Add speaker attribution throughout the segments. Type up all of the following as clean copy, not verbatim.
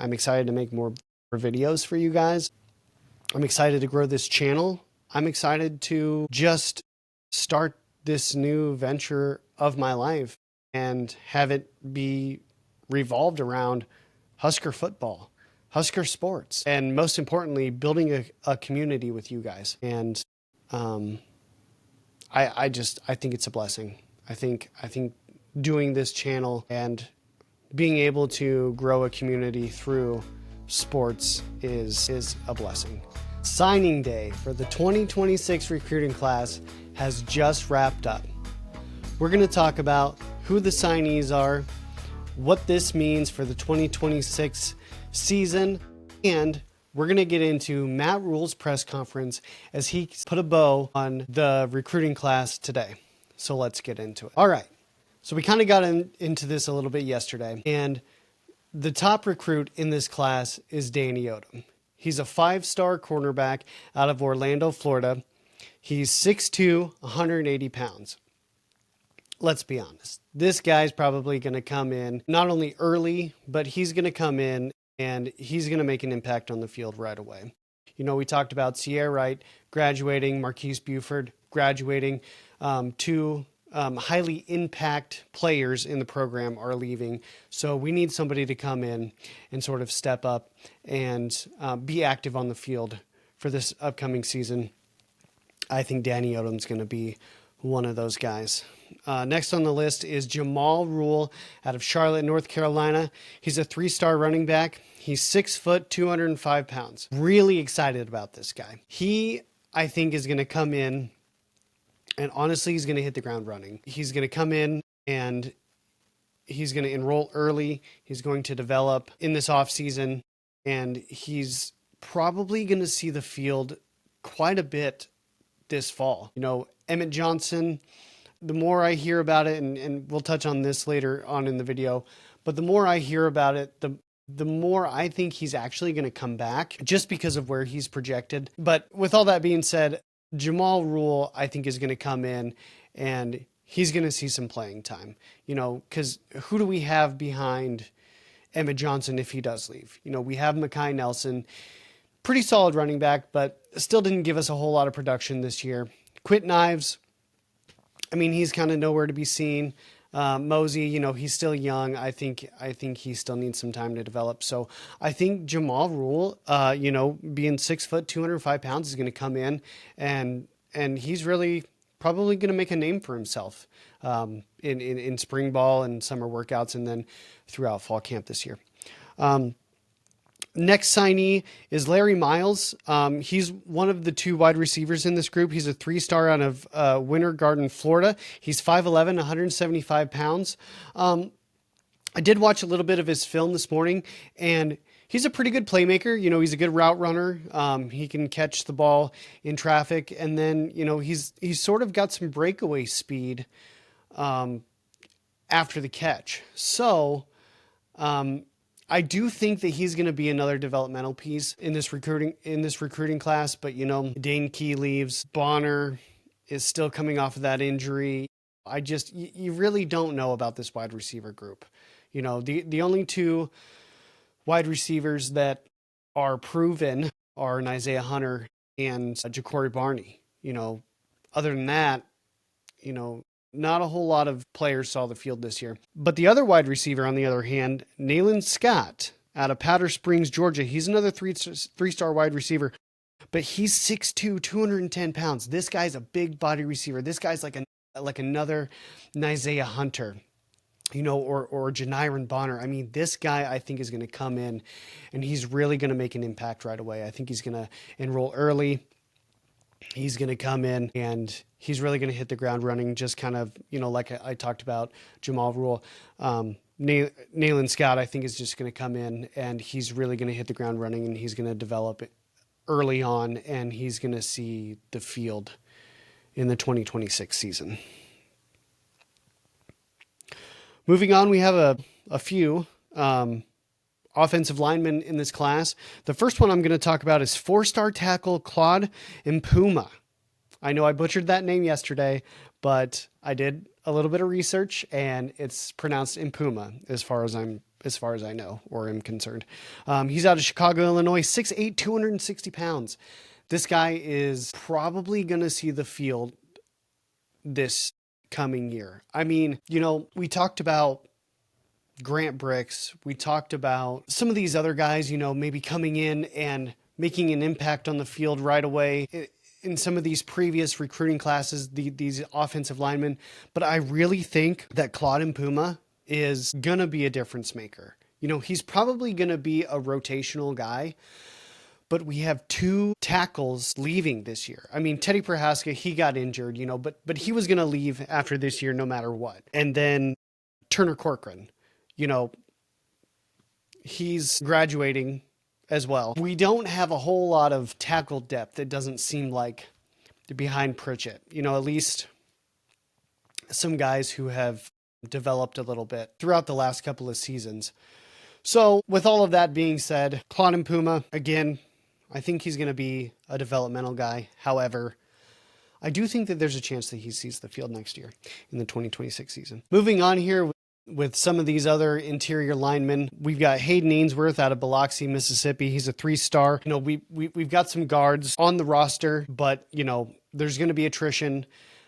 Speaker 1: I'm excited to make more videos for you guys. I'm excited to grow this channel. I'm excited to just start this new venture of my life and have it be revolved around Husker football, Husker sports, and most importantly, building a community with you guys. And I think it's a blessing. I think doing this channel and being able to grow a community through sports is a blessing. Signing day for the 2026 recruiting class has just wrapped up. We're going to talk about who the signees are, what this means for the 2026 season, and we're going to get into Matt Rhul's press conference as he put a bow on the recruiting class today. So let's get into it. All right. So we kind of got into this a little bit yesterday, and the top recruit in this class is Danny Odom. He's a 5-star cornerback out of Orlando, Florida. He's 6'2", 180 pounds. Let's be honest. This guy's probably going to come in not only early, but he's going to come in and he's going to make an impact on the field right away. You know, we talked about Sierra Wright graduating, Marquise Buford graduating, two highly impact players in the program are leaving. So we need somebody to come in and sort of step up and be active on the field for this upcoming season. I think Danny Odom's going to be one of those guys. Next on the list is Matt Rhul out of Charlotte, North Carolina. He's a 3-star running back. He's 6 foot, 205 pounds. Really excited about this guy. He, I think, is going to come in and honestly, he's going to hit the ground running. He's going to come in and he's going to enroll early. He's going to develop in this offseason, and he's probably going to see the field quite a bit this fall. You know, Emmett Johnson, the more I hear about it, and we'll touch on this later on in the video, but the more I hear about it, the more I think he's actually going to come back just because of where he's projected. But with all that being said, Matt Rhul, I think, is going to come in and he's going to see some playing time, you know, because who do we have behind Emmett Johnson if he does leave? You know, we have Mekhi Nelson, pretty solid running back, but still didn't give us a whole lot of production this year. Quit Knives, I mean, he's kind of nowhere to be seen. Mosey, you know, he's still young. I think he still needs some time to develop. So I think Matt Rhul, you know, being 6 foot, 205 pounds, is going to come in and he's really probably going to make a name for himself in spring ball and summer workouts and then throughout fall camp this year. Next signee is Larry Miles. He's one of the 2 wide receivers in this group. He's a 3-star out of Winter Garden, Florida. He's 5'11", 175 pounds. I did watch a little bit of his film this morning, and he's a pretty good playmaker. You know, he's a good route runner. He can catch the ball in traffic, and then, you know, he's sort of got some breakaway speed after the catch. So, I do think that he's going to be another developmental piece in this recruiting class, but you know, Dane Key leaves. Bonner is still coming off of that injury. You really don't know about this wide receiver group. You know, the only 2 wide receivers that are proven are an Isaiah Hunter and Ja'Cory Barney. You know, other than that, you know, not a whole lot of players saw the field this year. But the other wide receiver, on the other hand, Nayland Scott out of Powder Springs, Georgia. He's another 3-star wide receiver, but he's 6'2", 210 pounds. This guy's a big body receiver. This guy's like another Isaiah Hunter, you know, or Janiron Bonner. I mean, this guy I think is going to come in and he's really going to make an impact right away. I think he's going to enroll early. He's going to come in and he's really going to hit the ground running, just kind of, you know, like I talked about Matt Rhul. Nayland Scott, I think, is just going to come in and he's really going to hit the ground running and he's going to develop it early on and he's going to see the field in the 2026 season. Moving on, we have a few offensive linemen in this class. The first one I'm going to talk about is 4-star tackle Claude Mpuma. I know I butchered that name yesterday, but I did a little bit of research and it's pronounced Mpuma as far as I'm as far as I know or am concerned. He's out of Chicago, Illinois, 6'8", 260 pounds. This guy is probably going to see the field this coming year. I mean, we talked about Grant Bricks. We talked about some of these other guys, maybe coming in and making an impact on the field right away in some of these previous recruiting classes, these offensive linemen. But I really think that Claude Puma is going to be a difference maker. He's probably going to be a rotational guy, but we have 2 tackles leaving this year. I mean, Teddy Prohaska, he got injured, but he was going to leave after this year no matter what. And then Turner Corcoran, he's graduating as well. We don't have a whole lot of tackle depth, it doesn't seem like, behind Pritchett. At least some guys who have developed a little bit throughout the last couple of seasons. So with all of that being said, Claude Puma, again, I think he's going to be a developmental guy. However, I do think that there's a chance that he sees the field next year in the 2026 season. Moving on here with some of these other interior linemen, we've got Hayden Ainsworth out of Biloxi, Mississippi. He's a 3-star. We've got some guards on the roster, but there's going to be attrition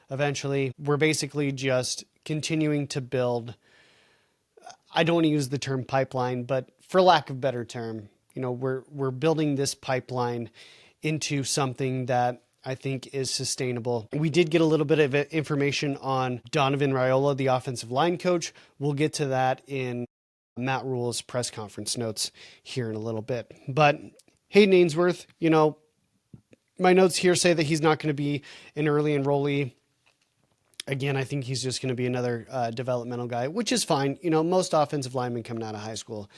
Speaker 1: eventually. We're basically just continuing to build. I don't want to use the term pipeline, but for lack of a better term, we're building this pipeline into something that I think is sustainable. We did get a little bit of information on Donovan Raiola, the offensive line coach. We'll get to that in Matt Rhule's press conference notes here in a little bit. But Hayden Ainsworth, my notes here say that he's not going to be an early enrollee. Again, I think he's just going to be another developmental guy, which is fine. Most offensive linemen coming out of high school,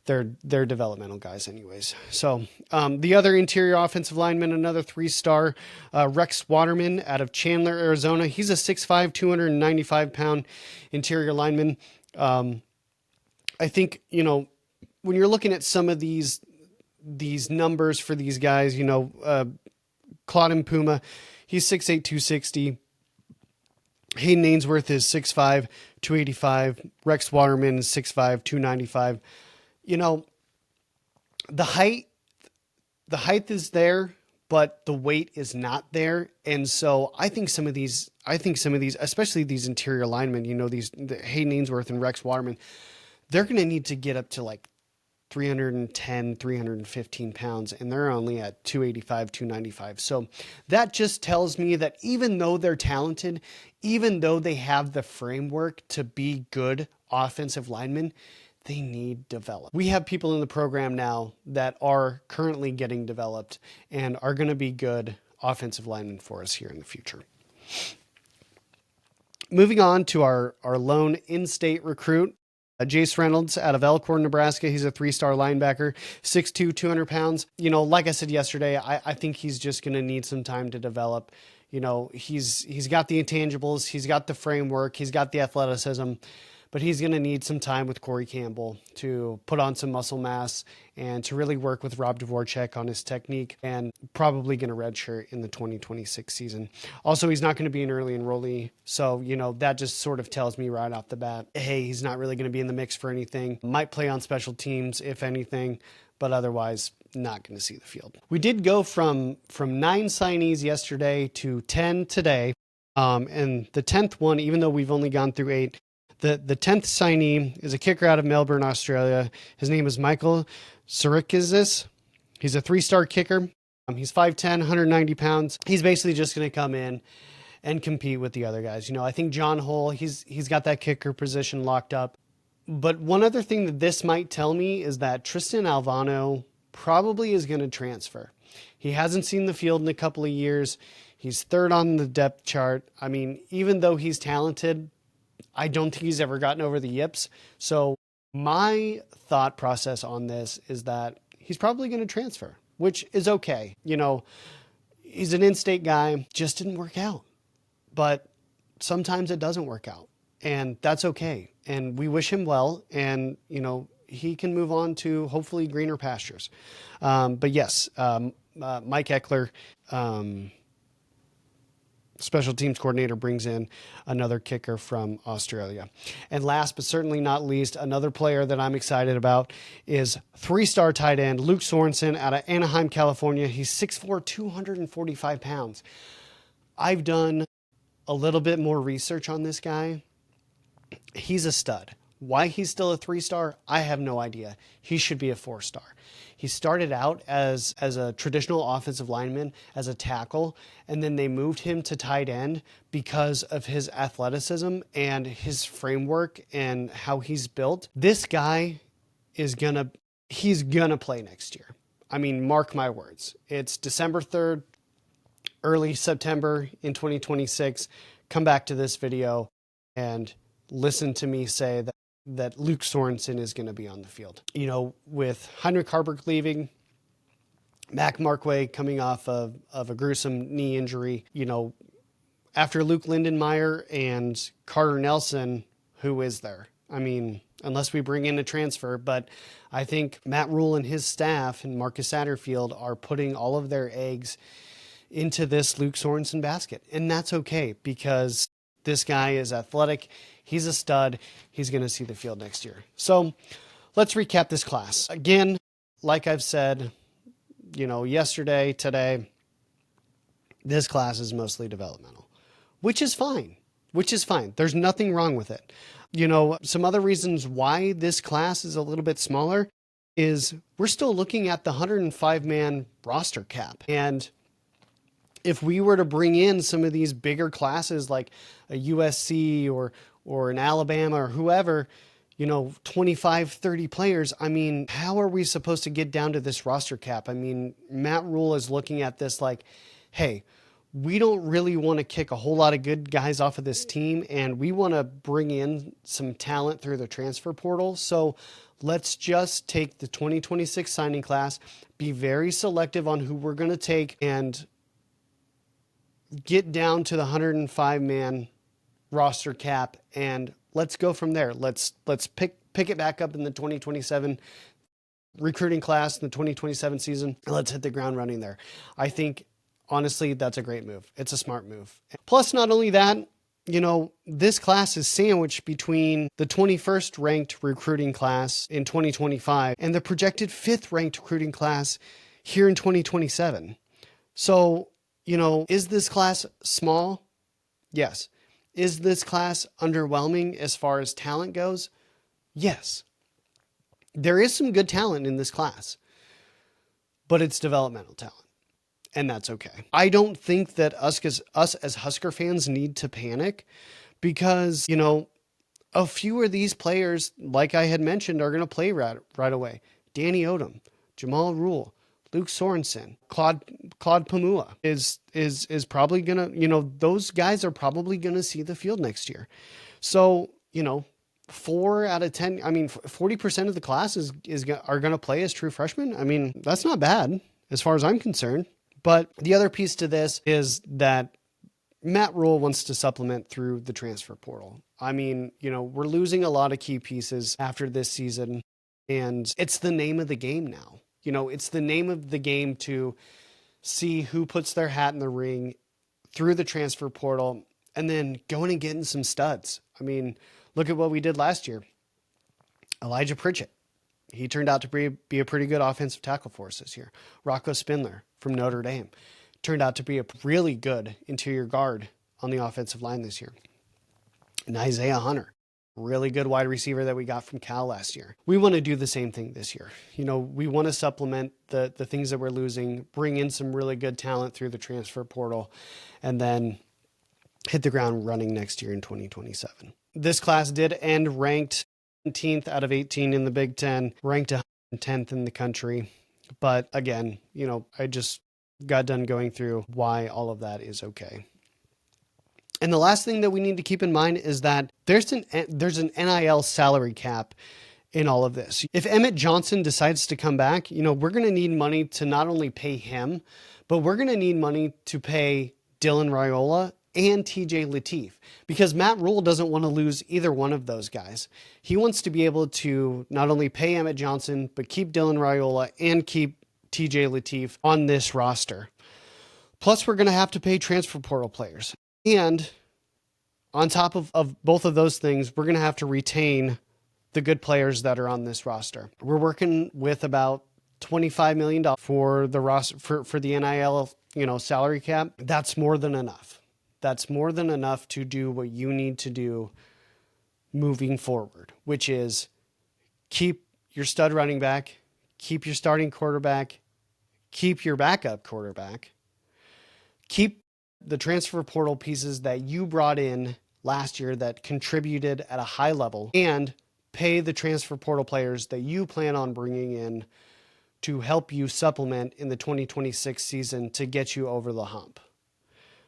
Speaker 1: they're developmental guys anyways. So the other interior offensive lineman, another 3-star, Rex Waterman out of Chandler, Arizona. He's a 6'5", 295-pound interior lineman. I think, when you're looking at some of these numbers for these guys, Claude Puma, he's 6'8", 260. Hayden Ainsworth is 6'5", 285. Rex Waterman is 6'5", 295. The height is there, but the weight is not there. And so I think some of these, especially these interior linemen, the Hayden Ainsworth and Rex Waterman, they're going to need to get up to like 310, 315 pounds, and they're only at 285, 295. So that just tells me that even though they're talented, even though they have the framework to be good offensive linemen, they need developed. We have people in the program now that are currently getting developed and are going to be good offensive linemen for us here in the future. Moving on to our lone in-state recruit, Jace Reynolds out of Elkhorn, Nebraska. He's a 3-star linebacker, 6'2", 200 pounds. Like I said yesterday, I think he's just going to need some time to develop. He's got the intangibles, he's got the framework, he's got the athleticism, but he's going to need some time with Corey Campbell to put on some muscle mass and to really work with Rob Dvorak on his technique, and probably going to redshirt in the 2026 season. Also, he's not going to be an early enrollee. So, that just sort of tells me right off the bat, hey, he's not really going to be in the mix for anything. Might play on special teams, if anything, but otherwise not going to see the field. We did go from 9 signees yesterday to 10 today. And the 10th one, even though we've only gone through 8, the 10th signee is a kicker out of Melbourne, Australia. His name is Michael Sarikizis. He's a 3-star kicker. He's 5'10", 190 pounds. He's basically just going to come in and compete with the other guys. I think John Hull, he's got that kicker position locked up. But one other thing that this might tell me is that Tristan Alvano probably is going to transfer. He hasn't seen the field in a couple of years. He's 3rd on the depth chart. I mean, even though he's talented, I don't think he's ever gotten over the yips. So my thought process on this is that he's probably going to transfer, which is okay. He's an in-state guy, just didn't work out. But sometimes it doesn't work out, and that's okay. And we wish him well, and, he can move on to hopefully greener pastures. But yes, Mike Eckler, special teams coordinator brings in another kicker from Australia. And last but certainly not least, another player that I'm excited about is 3-star tight end Luke Sorensen out of Anaheim, California. He's 6'4", 245 pounds. I've done a little bit more research on this guy. He's a stud. Why he's still a 3-star, I have no idea. He should be a 4-star. He started out as a traditional offensive lineman, as a tackle, and then they moved him to tight end because of his athleticism and his framework and how he's built. This guy he's gonna play next year. I mean, mark my words. It's December 3rd, early September in 2026. Come back to this video and listen to me say that Luke Sorensen is going to be on the field. You know, with Heinrich Haarberg leaving, Mac Markway coming off of a gruesome knee injury, you know, after Luke Lindenmeyer and Carter Nelson, who is there? I mean, unless we bring in a transfer, but I think Matt Rhul and his staff and Marcus Satterfield are putting all of their eggs into this Luke Sorensen basket. And that's okay, because this guy is athletic. He's a stud. He's going to see the field next year. So let's recap this class. Again, like I've said, you know, yesterday, today, this class is mostly developmental, which is fine, There's nothing wrong with it. You know, some other reasons why this class is a little bit smaller is we're still looking at the 105-man roster cap. And if we were to bring in some of these bigger classes like a USC or an Alabama or whoever, you know, 25, 30 players, I mean, how are we supposed to get down to this roster cap? I mean, Matt Rhul is looking at this like, hey, we don't really want to kick a whole lot of good guys off of this team, and we want to bring in some talent through the transfer portal. So let's just take the 2026 signing class, be very selective on who we're going to take, and get down to the 105-man roster cap, and let's go from there. Let's pick it back up in the 2027 recruiting class, in the 2027 season, and let's hit the ground running there. I think, honestly, that's a great move. It's a smart move. Plus, not only that, you know, this class is sandwiched between the 21st ranked recruiting class in 2025 and the projected 5th ranked recruiting class here in 2027. So, you know, is this class small? Yes. Is this class underwhelming as far as talent goes? Yes. There is some good talent in this class, but it's developmental talent, and that's okay. I don't think that us as Husker fans need to panic, because, you know, a few of these players, like I had mentioned, are going to play right away. Danny Odom, Jamal Rhule, Luke Sorensen, Claude Pamua is probably going to, you know, those guys are probably going to see the field next year. So, you know, 4 out of 10, I mean, 40% of the class are going to play as true freshmen. I mean, that's not bad as far as I'm concerned. But the other piece to this is that Matt Rhul wants to supplement through the transfer portal. I mean, you know, we're losing a lot of key pieces after this season, and it's the name of the game now. You know, it's the name of the game to see who puts their hat in the ring through the transfer portal and then going and getting some studs. I mean, look at what we did last year. Elijah Pritchett. He turned out to be a pretty good offensive tackle for us this year. Rocco Spindler from Notre Dame turned out to be a really good interior guard on the offensive line this year. And Isaiah Hunter, really good wide receiver that we got from Cal last year. We want to do the same thing this year. You know, we want to supplement the things that we're losing, bring in some really good talent through the transfer portal, and then hit the ground running next year in 2027. This class did end ranked 17th out of 18 in the Big Ten, ranked 110th in the country. But again, you know, I just got done going through why all of that is okay. And the last thing that we need to keep in mind is that there's an NIL salary cap in all of this. If Emmett Johnson decides to come back, you know, we're going to need money to not only pay him, but we're going to need money to pay Dylan Raiola and TJ Lateef, because Matt Rhul doesn't want to lose either one of those guys. He wants to be able to not only pay Emmett Johnson, but keep Dylan Raiola and keep TJ Lateef on this roster. Plus, we're going to have to pay transfer portal players. And on top of both of those things, we're going to have to retain the good players that are on this roster. We're working with about $25 million for the roster for the NIL, salary cap. That's more than enough. That's more than enough to do what you need to do moving forward, which is keep your stud running back, keep your starting quarterback, keep your backup quarterback, keep the transfer portal pieces that you brought in last year that contributed at a high level, and pay the transfer portal players that you plan on bringing in to help you supplement in the 2026 season to get you over the hump.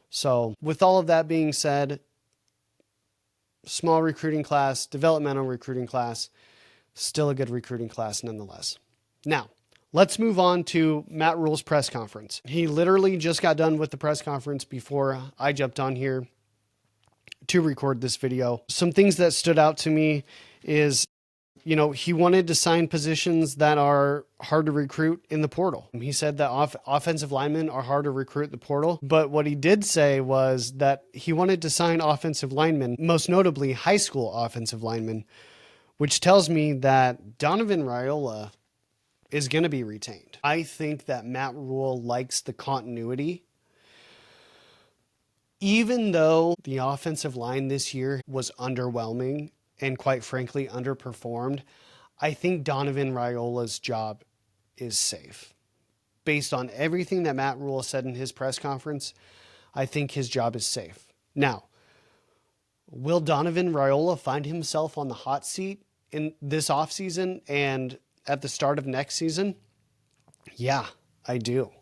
Speaker 1: So with all of that being said, small recruiting class, developmental recruiting class, still a good recruiting class nonetheless. Now, let's move on to Matt Rhule's press conference. He literally just got done with the press conference before I jumped on here to record this video. Some things that stood out to me is, he wanted to sign positions that are hard to recruit in the portal. He said that offensive linemen are hard to recruit in the portal, but what he did say was that he wanted to sign offensive linemen, most notably high school offensive linemen, which tells me that Donovan Raiola is going to be retained. I think that Matt Rhule likes the continuity. Even though the offensive line this year was underwhelming and quite frankly underperformed, I think Donovan Raiola's job is safe. Based on everything that Matt Rhule said in his press conference, I think his job is safe. Now, will Donovan Raiola find himself on the hot seat in this offseason and at the start of next season? Yeah, I do.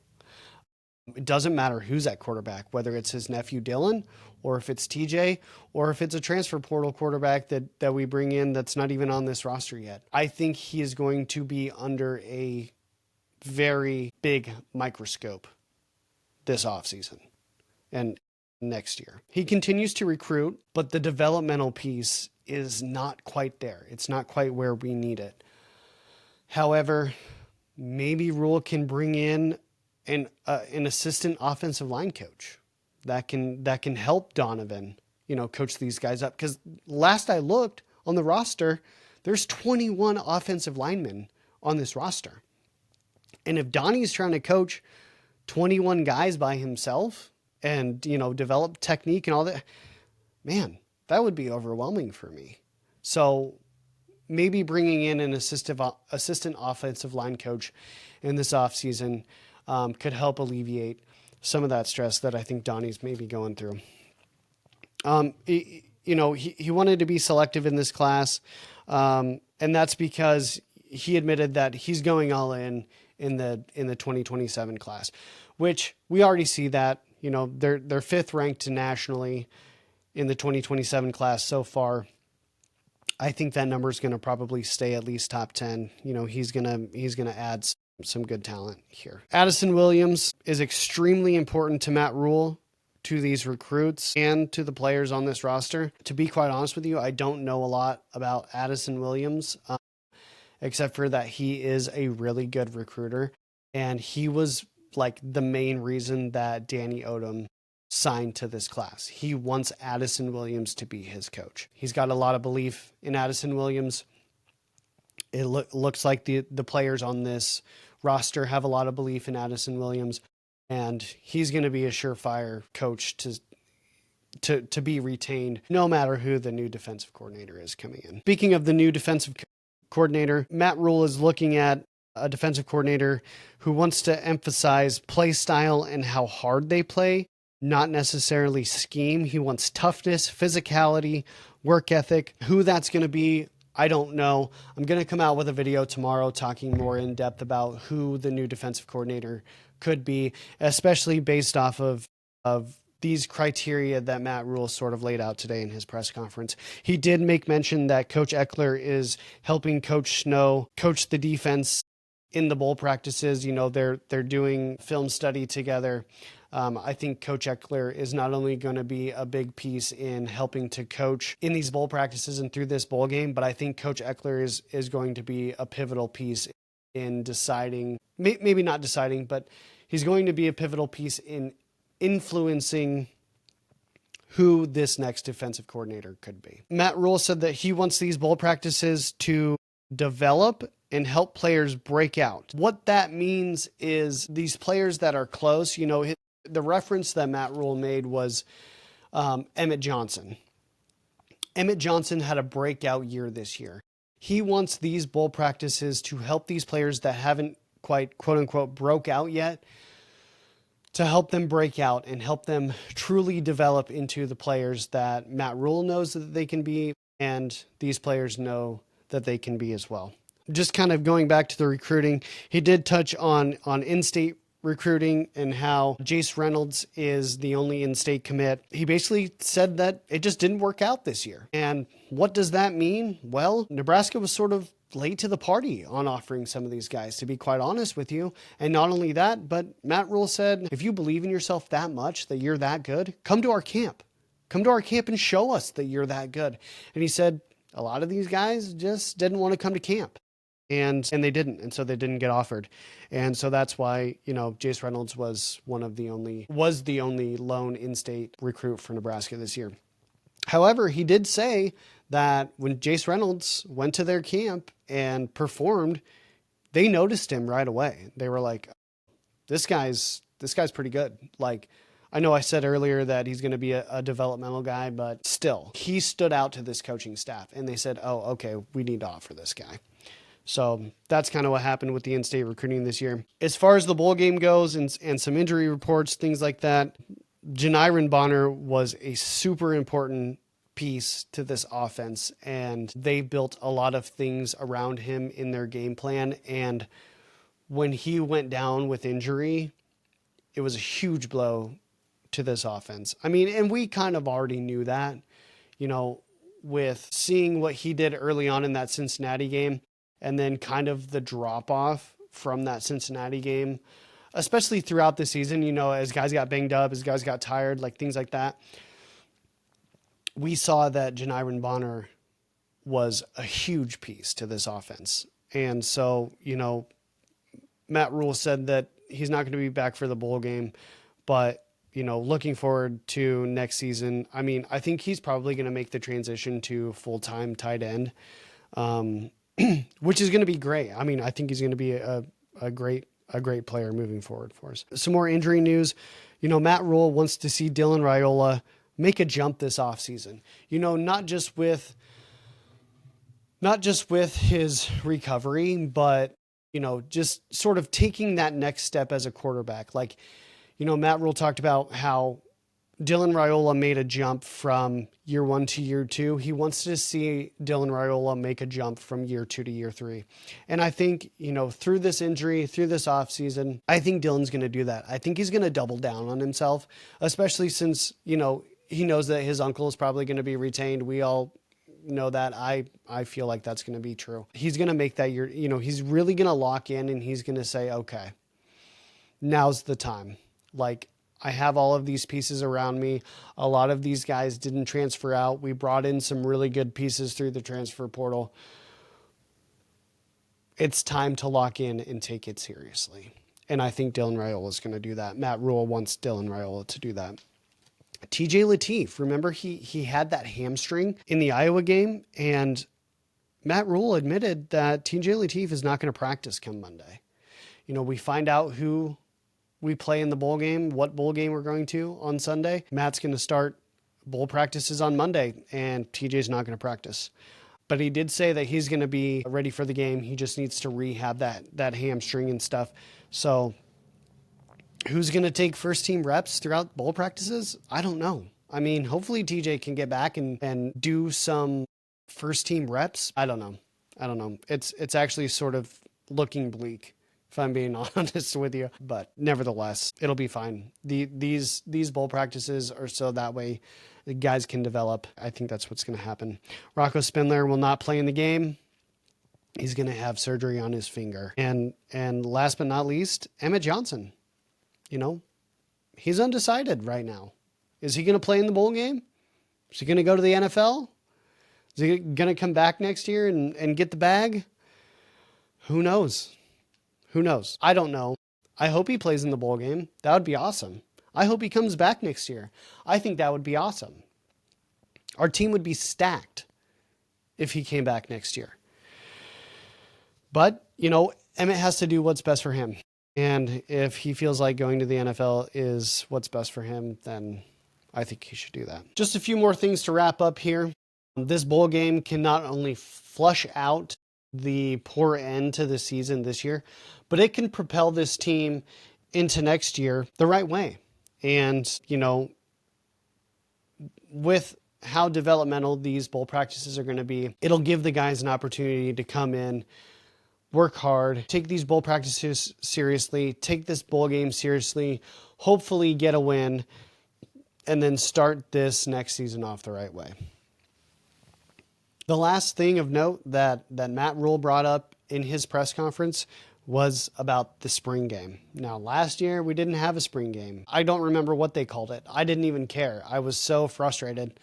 Speaker 1: It doesn't matter who's at quarterback, whether it's his nephew Dylan, or if it's TJ, or if it's a transfer portal quarterback that we bring in that's not even on this roster yet. I think he is going to be under a very big microscope this offseason and next year. He continues to recruit, but the developmental piece is not quite there. It's not quite where we need it. However, maybe Rhule can bring in an assistant offensive line coach that can help Donovan, coach these guys up. Because last I looked on the roster, there's 21 offensive linemen on this roster. And if Donnie's trying to coach 21 guys by himself and, develop technique and all that, man, that would be overwhelming for me. So maybe bringing in an assistant offensive line coach in this offseason could help alleviate some of that stress that I think Donnie's maybe going through. He wanted to be selective in this class, and that's because he admitted that he's going all in the 2027 class, which we already see that. They're fifth ranked nationally in the 2027 class so far. I think that number is going to probably stay at least top 10. He's going to add some good talent here. Addison Williams is extremely important to Matt Rhule, to these recruits, and to the players on this roster. To be quite honest with you, I don't know a lot about Addison Williams, except for that he is a really good recruiter, and he was like the main reason that Danny Odom signed to this class. He wants Addison Williams to be his coach. He's got a lot of belief in Addison Williams. It looks like the players on this roster have a lot of belief in Addison Williams, and he's going to be a surefire coach to be retained no matter who the new defensive coordinator is coming in. Speaking of the new defensive coordinator, Matt Rhule is looking at a defensive coordinator who wants to emphasize play style and how hard they play, not necessarily scheme. He wants toughness, physicality, work ethic. Who that's going to be, I don't know. I'm going to come out with a video tomorrow talking more in depth about who the new defensive coordinator could be, especially based off of these criteria that Matt Rhule sort of laid out today in his press conference. He did make mention that Coach Eckler is helping Coach Snow coach the defense in the bowl practices. They're doing film study together. I think Coach Eckler is not only going to be a big piece in helping to coach in these bowl practices and through this bowl game, but I think Coach Eckler is going to be a pivotal piece in deciding, maybe not deciding, but he's going to be a pivotal piece in influencing who this next defensive coordinator could be. Matt Rhul said that he wants these bowl practices to develop and help players break out. What that means is these players that are close, the reference that Matt Rhul made was Emmett Johnson. Emmett Johnson had a breakout year this year. He wants these bowl practices to help these players that haven't quite, quote unquote, broke out yet, to help them break out and help them truly develop into the players that Matt Rhul knows that they can be, and these players know that they can be as well. Just kind of going back to the recruiting, he did touch on in-state recruiting and how Jace Reynolds is the only in-state commit. He basically said that it just didn't work out this year. And what does that mean? Well, Nebraska was sort of late to the party on offering some of these guys, to be quite honest with you. And not only that, but Matt Rhul said, if you believe in yourself that much, that you're that good, come to our camp. Come to our camp and show us that you're that good. And he said a lot of these guys just didn't want to come to camp. And they didn't, and so they didn't get offered. And so that's why, Jace Reynolds was the only lone in-state recruit for Nebraska this year. However, he did say that when Jace Reynolds went to their camp and performed, they noticed him right away. They were like, this guy's pretty good. Like, I know I said earlier that he's going to be a developmental guy, but still, he stood out to this coaching staff, and they said, oh, okay, we need to offer this guy. So that's kind of what happened with the in-state recruiting this year. As far as the bowl game goes and some injury reports, things like that, Janiran Bonner was a super important piece to this offense, and they built a lot of things around him in their game plan. And when he went down with injury, it was a huge blow to this offense. I mean, and we kind of already knew that, with seeing what he did early on in that Cincinnati game, and then kind of the drop-off from that Cincinnati game, especially throughout the season, as guys got banged up, as guys got tired, like things like that. We saw that Janiran Bonner was a huge piece to this offense. And so, Matt Rhul said that he's not going to be back for the bowl game, but, looking forward to next season, I mean, I think he's probably going to make the transition to full-time tight end, which is going to be great. I mean, I think he's going to be a great player moving forward for us. Some more injury news. Matt Rhul wants to see Dylan Raiola make a jump this offseason. Not just with his recovery, but, just sort of taking that next step as a quarterback. Like, Matt Rhul talked about how Dylan Raiola made a jump from year 1 to year 2. He wants to see Dylan Raiola make a jump from year 2 to year 3. And I think, through this injury, through this offseason, I think Dylan's going to do that. I think he's going to double down on himself, especially since, he knows that his uncle is probably going to be retained. We all know that. I feel like that's going to be true. He's going to make that year, he's really going to lock in, and he's going to say, okay, now's the time. Like, I have all of these pieces around me. A lot of these guys didn't transfer out. We brought in some really good pieces through the transfer portal. It's time to lock in and take it seriously. And I think Dylan Raiola is going to do that. Matt Rhul wants Dylan Raiola to do that. TJ Lateef, remember he had that hamstring in the Iowa game, and Matt Rhul admitted that TJ Lateef is not going to practice come Monday. We find out who we play in the bowl game, what bowl game we're going to on Sunday. Matt's going to start bowl practices on Monday, and TJ's not going to practice. But he did say that he's going to be ready for the game. He just needs to rehab that hamstring and stuff. So who's going to take first team reps throughout bowl practices? I don't know. I mean, hopefully TJ can get back and do some first team reps. I don't know. It's actually sort of looking bleak, if I'm being honest with you. But nevertheless, it'll be fine. These bowl practices are so that way the guys can develop. I think that's what's going to happen. Rocco Spindler will not play in the game. He's going to have surgery on his finger. And last but not least, Emmett Johnson. He's undecided right now. Is he going to play in the bowl game? Is he going to go to the NFL? Is he going to come back next year and get the bag? Who knows? I don't know. I hope he plays in the bowl game. That would be awesome. I hope he comes back next year. I think that would be awesome. Our team would be stacked if he came back next year. But, Emmett has to do what's best for him. And if he feels like going to the NFL is what's best for him, then I think he should do that. Just a few more things to wrap up here. This bowl game can not only flush out the poor end to the season this year, but it can propel this team into next year the right way. And, with how developmental these bowl practices are going to be, it'll give the guys an opportunity to come in, work hard, take these bowl practices seriously, take this bowl game seriously, hopefully get a win, and then start this next season off the right way. The last thing of note that Matt Rhul brought up in his press conference was about the spring game. Now, last year we didn't have a spring game. I don't remember what they called it. I didn't even care. I was so frustrated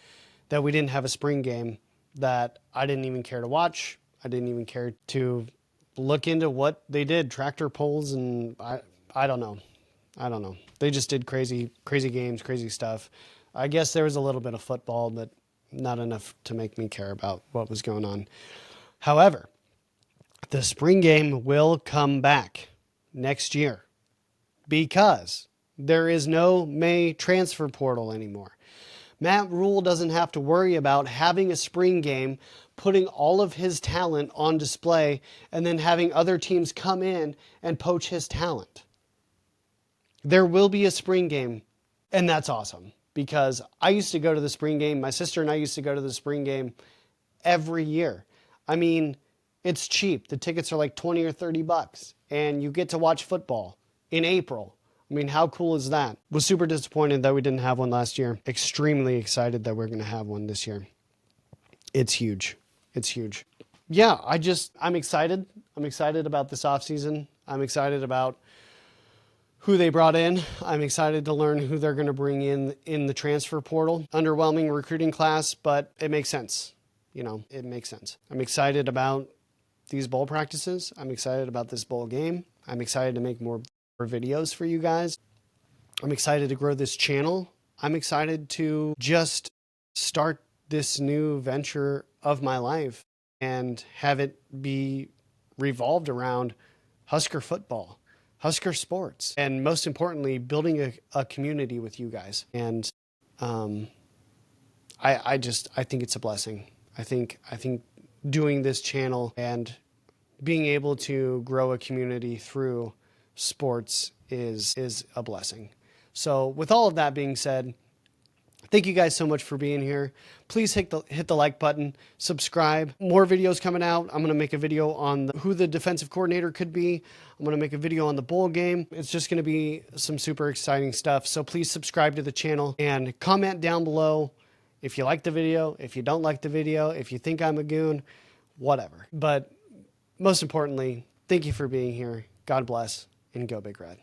Speaker 1: that we didn't have a spring game that I didn't even care to watch. I didn't even care to look into what they did, tractor pulls, and I don't know. They just did crazy games, crazy stuff. I guess there was a little bit of football, but not enough to make me care about what was going on. However, the spring game will come back next year because there is no May transfer portal anymore. Matt Rhul doesn't have to worry about having a spring game, putting all of his talent on display, and then having other teams come in and poach his talent. There will be a spring game, and that's awesome because I used to go to the spring game. My sister and I used to go to the spring game every year. I mean, it's cheap. The tickets are like $20 or $30, and you get to watch football in April. I mean, how cool is that? Was super disappointed that we didn't have one last year. Extremely excited that we're going to have one this year. It's huge. It's huge. Yeah, I'm excited. I'm excited about this offseason. I'm excited about who they brought in. I'm excited to learn who they're going to bring in the transfer portal. Underwhelming recruiting class, but it makes sense. It makes sense. I'm excited about these bowl practices. I'm excited about this bowl game. I'm excited to make more videos for you guys. I'm excited to grow this channel. I'm excited to just start this new venture of my life and have it be revolved around Husker football, Husker sports, and most importantly, building a community with you guys. And I think it's a blessing. I think doing this channel and being able to grow a community through sports is a blessing. So with all of that being said, thank you guys so much for being here. Please hit the like button, subscribe. More videos coming out. I'm going to make a video on who the defensive coordinator could be. I'm going to make a video on the bowl game. It's just going to be some super exciting stuff. So please subscribe to the channel and comment down below if you like the video, if you don't like the video, if you think I'm a goon, whatever. But most importantly, thank you for being here. God bless, and go Big Red.